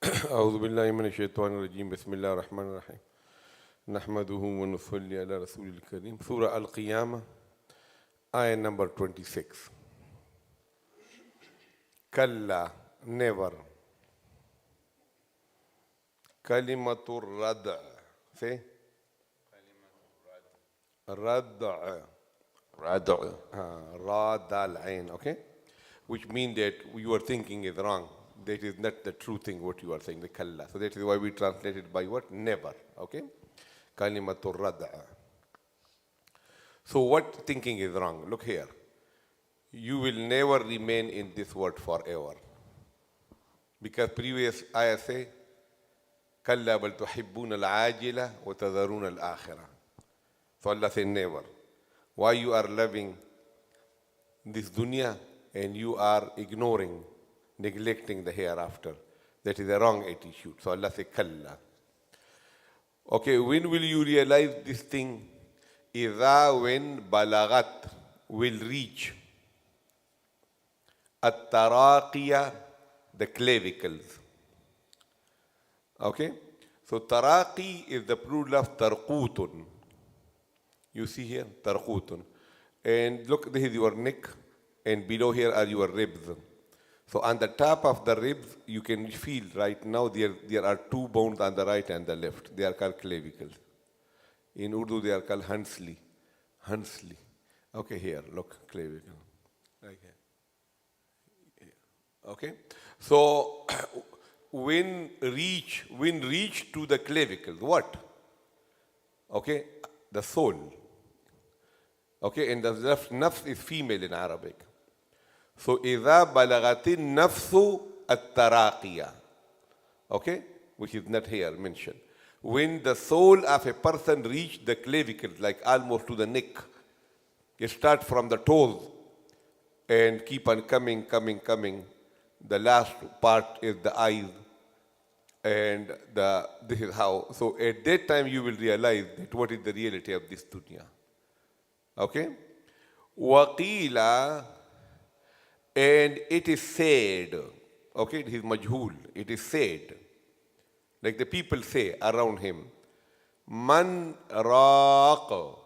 أعوذ بالله من الشيطان الرجيم بسم الله الرحمن الرحيم نحمده ونصلي على رسول الكريم Surah Al-Qiyāmah ayah number 26 Kalla, never. Kalimatur rad'a. Say? Rad'a. Rad'a. Rad'a al-ain, okay? Which means that you are thinking is wrong. That is not the true thing what you are saying, the kalla. So that is why we translate it by what? Never, okay? Kalimatur rad'a. So what thinking is wrong? Look here. You will never remain in this world forever. Because previous ayah say, Kalla bal tuhibbuna al-ajila wa tadharuna al-akhirah. So Allah say never. Why you are loving this dunya and you are ignoring, neglecting the hereafter? That is a wrong attitude. So Allah say Kalla. Okay, when will you realize this thing? Idha, when balagat will reach at-taraqiya, the clavicles. Okay? So taraqi is the plural of tarqutun. You see here, tarqutun. And look, this is your neck, and below here are your ribs. So on the top of the ribs, you can feel right now there are two bones on the right and the left. They are called clavicles. In Urdu, they are called hansli. Hansli. Okay, here, look, clavicle. Like here. Okay? So, when reach to the clavicles, what? Okay? The soul. Okay? And the nafs is female in Arabic. So, إِذَا بَلَغَتِ النَّفْسُ التَّرَاقِيَةِ. Okay? Which is not here mentioned. When the soul of a person reach the clavicles, like almost to the neck, it starts from the toes and keep on coming. The last part is the eyes, and this is how. So at that time you will realize that what is the reality of this dunya. Okay? Waqila, and it is said. Okay, it is majhul. It is said. Like the people say around him, Man raq,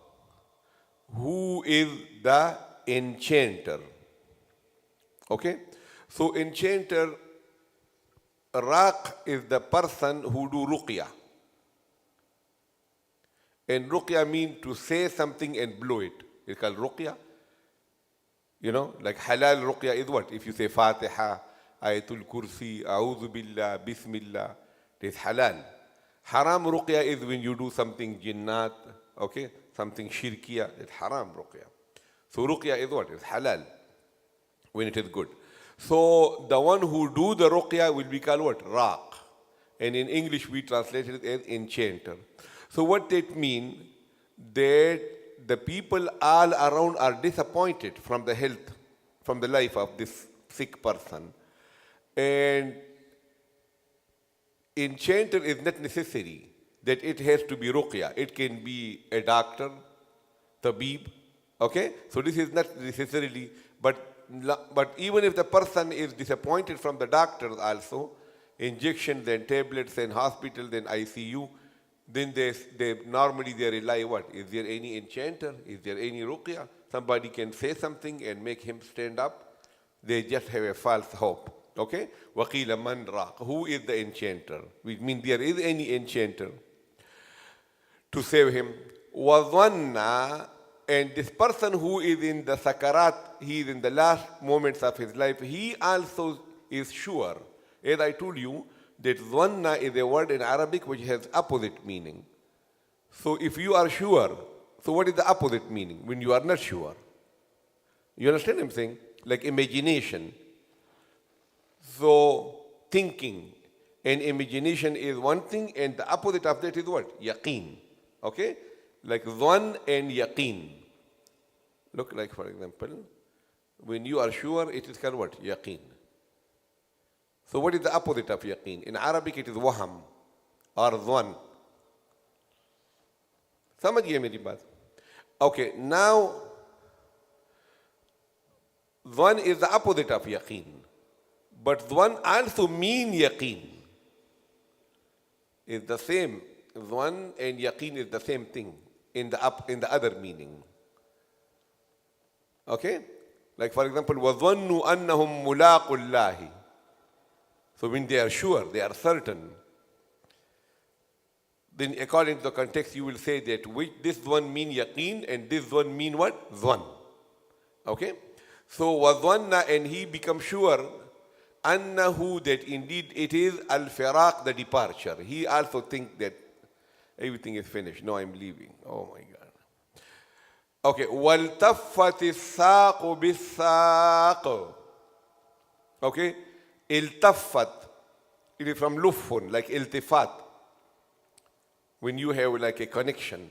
who is the enchanter. Okay? So enchanter, raq is the person who do ruqya. And ruqya means to say something and blow it. It's called ruqya. You know, like halal ruqya is what? If you say Fatiha, Ayatul Kursi, A'udhu Billah, Bismillah, it is halal. Haram ruqya is when you do something jinnat, okay, something shirkiya, it's haram ruqya. So ruqya is what? It's halal, when it is good. So the one who do the ruqya will be called what? Raq. And in English we translate it as enchanter. So what that means? That the people all around are disappointed from the health, from the life of this sick person. And enchanter is not necessary that it has to be ruqya. It can be a doctor, tabib, okay? So this is not necessarily, but even if the person is disappointed from the doctors also, injections and tablets and hospitals and ICU, then they normally rely what? Is there any enchanter? Is there any ruqya? Somebody can say something and make him stand up. They just have a false hope. Okay? Waqila man raq. Who is the enchanter? Which means there is any enchanter to save him. Wadhanna, and this person who is in the sakarat, he is in the last moments of his life, he also is sure. As I told you, that dhanna is a word in Arabic which has opposite meaning. So if you are sure, so what is the opposite meaning when you are not sure? You understand what I'm saying? Like imagination. So thinking and imagination is one thing, and the opposite of that is what? Yaqeen. Okay? Like dhan and yaqeen. Look, like for example, when you are sure, it is called what? Yaqeen. So what is the opposite of yaqeen? In Arabic it is waham or dhan. समझ गए मेरी बात? Okay, now dhan is the opposite of yaqeen. But dhan also mean yaqeen. is the same. Dhann and yaqeen is the same thing in the other meaning. Okay? Like for example, وَظَنُّوا أَنَّهُمْ مُلَاقُ اللَّهِ. So when they are sure, they are certain, then according to the context you will say that this one mean yaqeen and this one mean what? Dhann. Okay? So وَظَنَّ, and he become sure, أَنَّهُ, that indeed it is al-firaq, the departure. He also think that everything is finished. No, I'm leaving. Oh my God. Okay. وَالْتَفَّتِ السَّاقُ بِالسَّاقِ. Okay. Iltaffat. It is from lufun, like iltifat. When you have like a connection,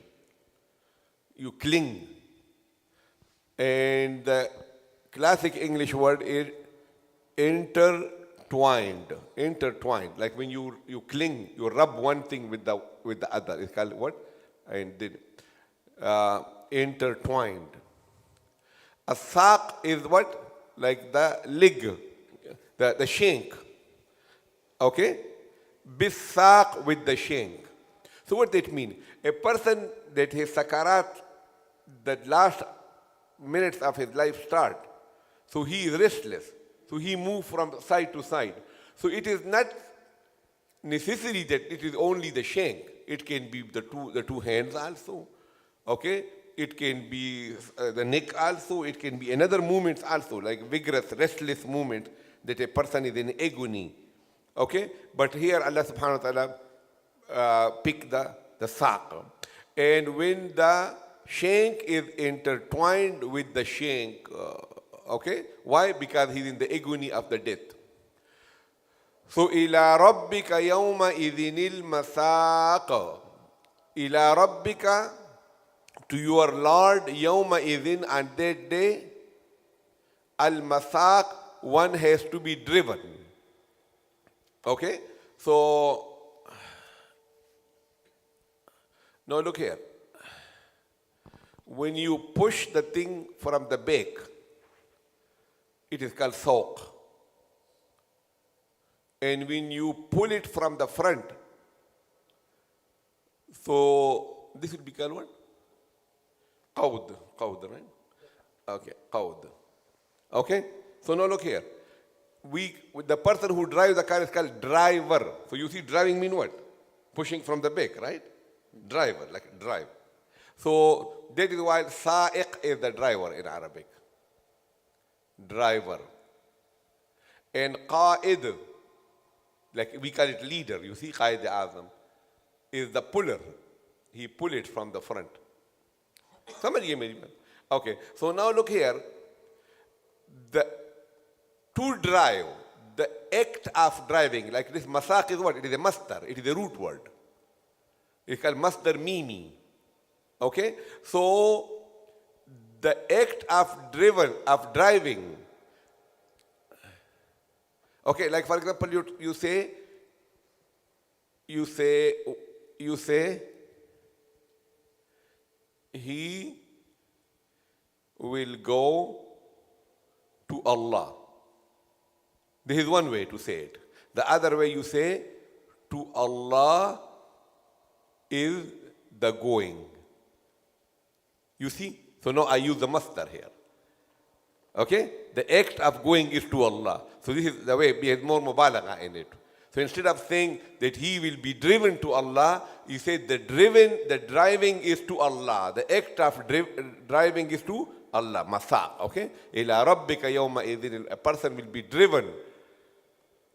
you cling. And the classic English word is intertwined. Intertwined. Like when you cling, you rub one thing with the other. It's called what? And then intertwined. A saq is what? Like the leg, the shank. Okay? Bisaq with the shank. So what that mean? A person that his sakarat, that last minutes of his life start, so he is restless. So he moves from side to side. So it is not necessary that it is only the shank. It can be the two hands also. Okay? It can be the neck also. It can be another movement also, like vigorous, restless movement that a person is in agony. Okay? But here Allah subhanahu wa ta'ala pick the saq. And when the shank is intertwined with the shank, okay? Why? Because he's in the agony of the death. So, إِلَىٰ رَبِّكَ يَوْمَئِذٍ الْمَسَاقُ. إِلَىٰ رَبِّكَ, to your Lord, يَوْمَئِذٍ, on that day, al-masaq, one has to be driven. Okay? So, now look here. When you push the thing from the back, it is called sawq. And when you pull it from the front, so this will be called what? Qawd, right? Okay, qawd. Okay? So now look here. The person who drives the car is called driver. So you see driving mean what? Pushing from the back, right? Driver, like drive. So that is why sa'iq is the driver in Arabic. Driver. And qa'id, like we call it leader. You see, Qaid Azam is the puller. He pull it from the front. Somebody maybe. Okay, so now look here. To drive, the act of driving, like this masaq is what? It is a masdar. It is a root word. It's called masdar mimi. Okay? So the act of driving. Okay, like for example, you say he will go to Allah. This is one way to say it. The other way you say, to Allah is the going. You see? So now I use the masdar here. Okay? The act of going is to Allah. So this is the way, it has more mubalagha in it. So instead of saying that he will be driven to Allah, you say the driving is to Allah. The act of driving is to Allah. Masaq. Okay? Ila rabbika yawma idhin. A person will be driven.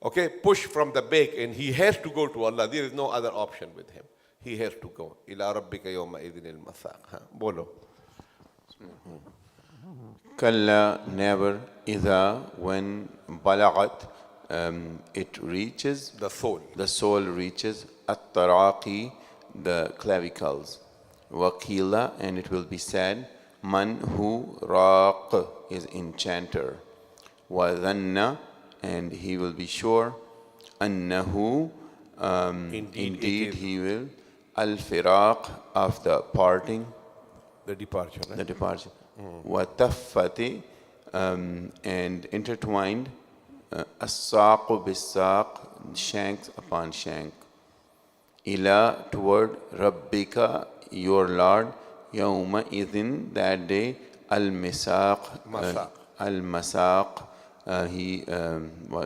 Okay? Push from the back, and he has to go to Allah. There is no other option with him. He has to go. Ila rabbika yawma idhin al-masaq. Bolo. Kalla, never. Idha, when balagat, it reaches the soul. The soul reaches at-taraqi, the clavicles. Waqila, and it will be said, man who raq is enchanter. Wadhanna, and he will be sure. Annahu, indeed he will. Al-firaq, of the parting. The departure. Right? The departure. Wataffati, and intertwined. As-saqu bis-saq, shanks upon shank. ila toward Rabbika, your Lord, yawma idhin, that day, al-misaq, Masaq. al-masaq,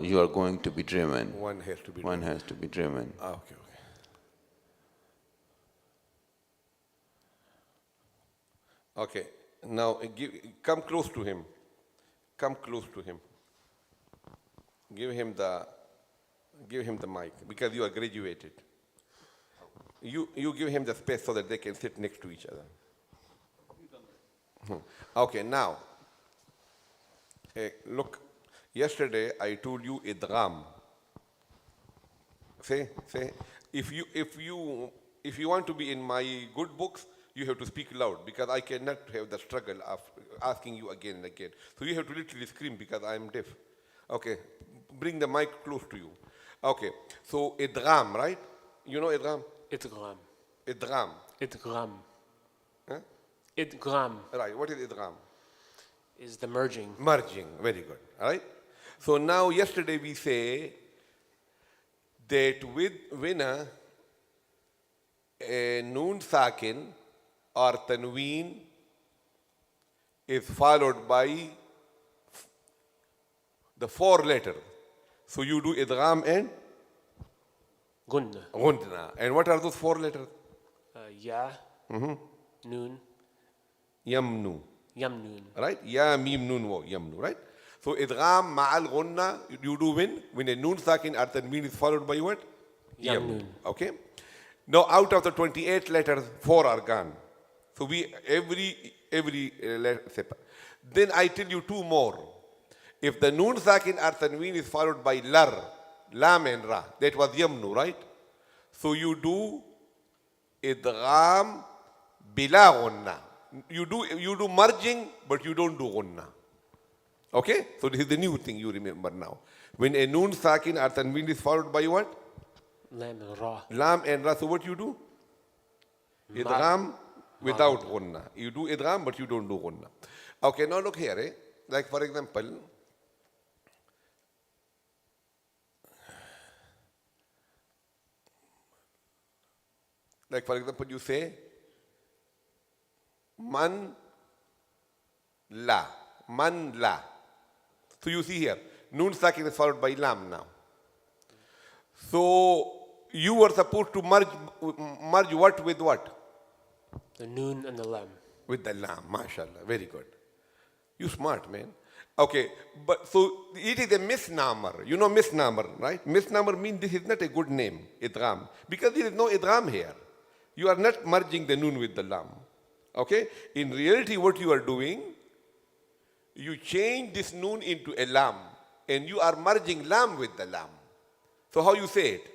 you are going to be driven. One has to be One driven. has to be driven. Okay. Okay. Now come close to him. Come close to him. Give him the mic because you are graduated. You give him the space so that they can sit next to each other. Okay, now look. Yesterday I told you idgham. Say. If you want to be in my good books, you have to speak loud because I cannot have the struggle of asking you again and again. So you have to literally scream because I am deaf. Okay, bring the mic close to you. Okay, so idgham, right? You know idgham? Idgham. Idgham. Idgham. Huh? Idgham Right, what is idgham? is the merging. Merging, very good. All right? So now yesterday we say that when a noon sakin or tanween is followed by the 4 letters. So you do idgham and Gunna. ghunna. And what are those 4 letters? Ya. Noon. Yamnu. Yamnoon. Right? Ya, mim, nun, wo, yamnu, right? So idgham ma'al ghunna, you do when a noon sakin or tanween is followed by what? Yamnoon. Okay? Now out of the 28 letters, 4 are gone. So we every letter. Then I tell you 2 more. If the noon sakin or tanween is followed by lar, lam and ra, that was yamnu, right? So you do idgham bila ghunna. You do merging, but you don't do ghunna. Okay? So this is the new thing you remember now. When a noon sakin or tanween is followed by what? Lam and Ra. Lam and ra. So what you do? Idgham without ghunna. You do idgham, but you don't do ghunna. Okay, now look here. Like for example, you say man la. So you see here, noon sakin is followed by lam now. So you were supposed to merge what with what? The noon and the lam. With the lam, mashallah, very good. You smart, man. Okay, but so it is a misnomer. You know misnomer, right? Misnomer means this is not a good name, idgham, because there is no idgham here. You are not merging the noon with the lam. Okay? In reality, what you are doing, you change this noon into a lam, and you are merging lam with the lam. So how you say it?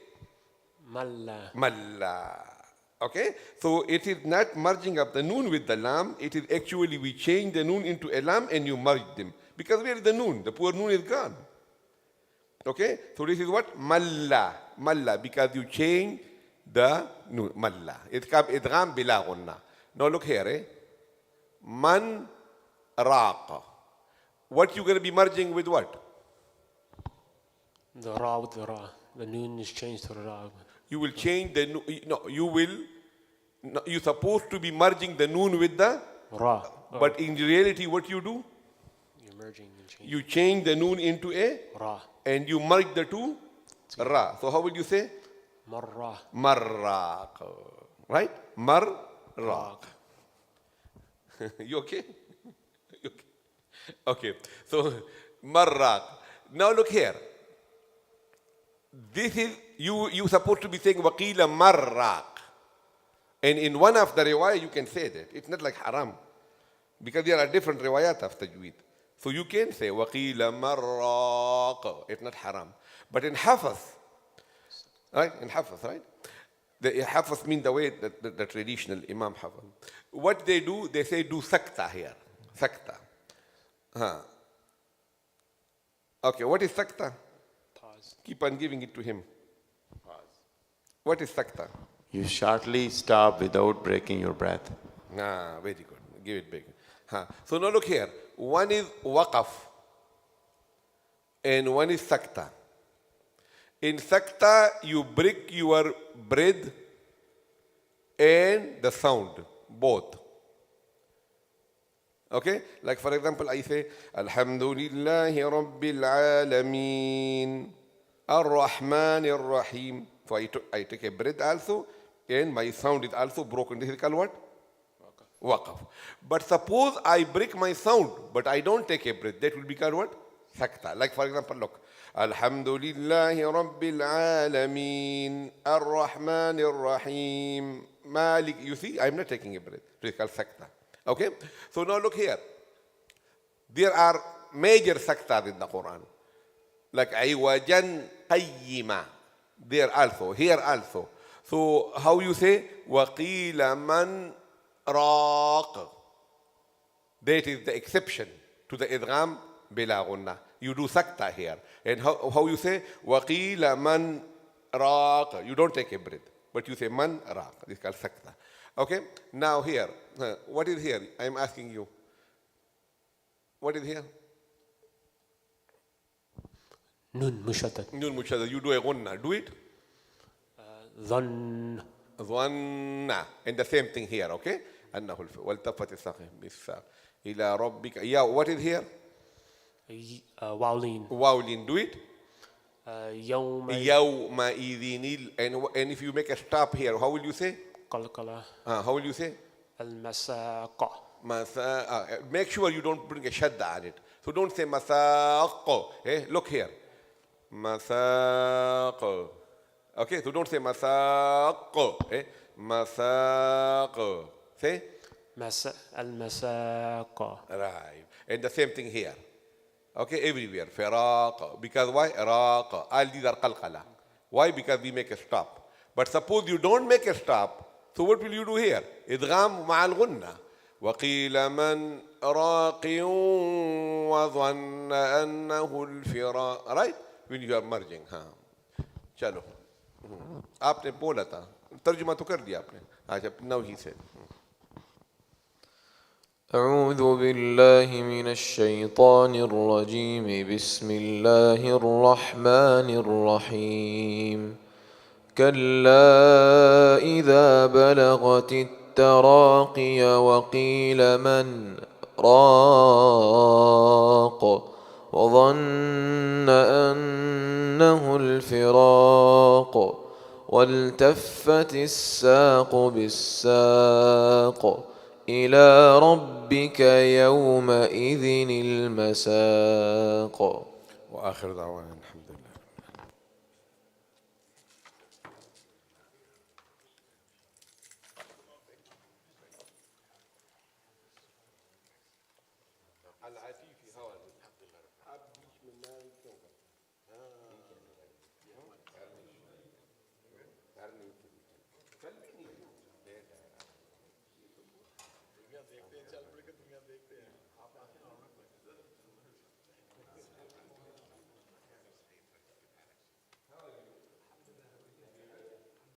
Malla. Malla. Okay? So it is not merging up the noon with the lam. It is actually we change the noon into a lam and you merge them. Because where is the noon? The poor noon is gone. Okay? So this is what? Malla. Malla. Because you change the noon. Malla. It's called idgham bila ghunna. Now look here. Man raqa. What you going to be merging with what? The Ra with the Ra. The noon is changed to the Ra. You will change the noon. No, you will. No, you're supposed to be merging the noon with the Ra. But in reality, what you do? You're merging and changing. You change the noon into a Ra. and you merge the two ra. So how will you say? Marra. Marraq. Right? Marraq. You okay? You okay? Okay. So marraq. Now look here. This is you supposed to be saying waqila marraq. And in one of the riwayah you can say that. It's not like haram. Because there are different riwayat of tajweed. So you can say waqila marraq. It's not haram. But in hafaz, right? In hafaz, right? The hafaz means the way that the traditional imam hafaz. What they do, they say do sakta here. Sakta. Okay, what is sakta? Pause. Keep on giving it to him. What is sakta? You shortly stop without breaking your breath. Very good. Give it back. So now look here. One is waqaf and one is sakta. In sakta, you break your breath and the sound, both. Okay? Like for example, I say, Alhamdulillahi Rabbil Alameen, Ar-Rahman Ar-Rahim. So I take a breath also, and my sound is also broken. This is called what? Waqaf. But suppose I break my sound, but I don't take a breath. That will be called what? Sakta. Like for example, look. Alhamdulillahi Rabbil Alameen, Ar-Rahman Ar-Rahim, Malik. You see, I'm not taking a breath. It is called sakta. Okay? So now look here. There are major saktas in the Quran. Like aywajan qayyima. There also, here also. So how you say? Waqila man raq. That is the exception to the idgham bila gunna. You do sakta here. And how you say? Waqila man raq. You don't take a breath, but you say man raq. This is called sakta. Okay? Now here, what is here? I am asking you. What is here? Nun mushaddad. Nun mushaddad. You do a gunna. Do it. Dhann. ظن. And the same thing here, okay? أنه والتفت الساق بالساق إلى ربك. Yeah, what is here? Wawlin. Wawlin. Do it. Yawma. يومئذ. And if you make a stop here, how will you say? Qalqala. How will you say? Al-masaqa. Make sure you don't bring a shadda on it. So don't say masaq. Look here. Masaq. Okay, so don't say masaq. Masaq. Say? Al-masaqa. Right. And the same thing here. Okay, everywhere. Firaq. Because why? Iraq. All these are qalqala. Why? Because we make a stop. But suppose you don't make a stop, so what will you do here? Idgham ma'al gunna. وقيل من راق وظن أنه الفراق. Right? When you are merging. चलो. आपने बोला था. तर्जुमा तो कर दिया आपने. अच्छा, now he said. أعوذ بالله من الشيطان الرجيم بسم الله الرحمن الرحيم كلا إذا بلغت التراقي وقيل من راق وظن أنه الفراق والتفت الساق بالساق إلى ربك يومئذ المساق وآخر دعوانا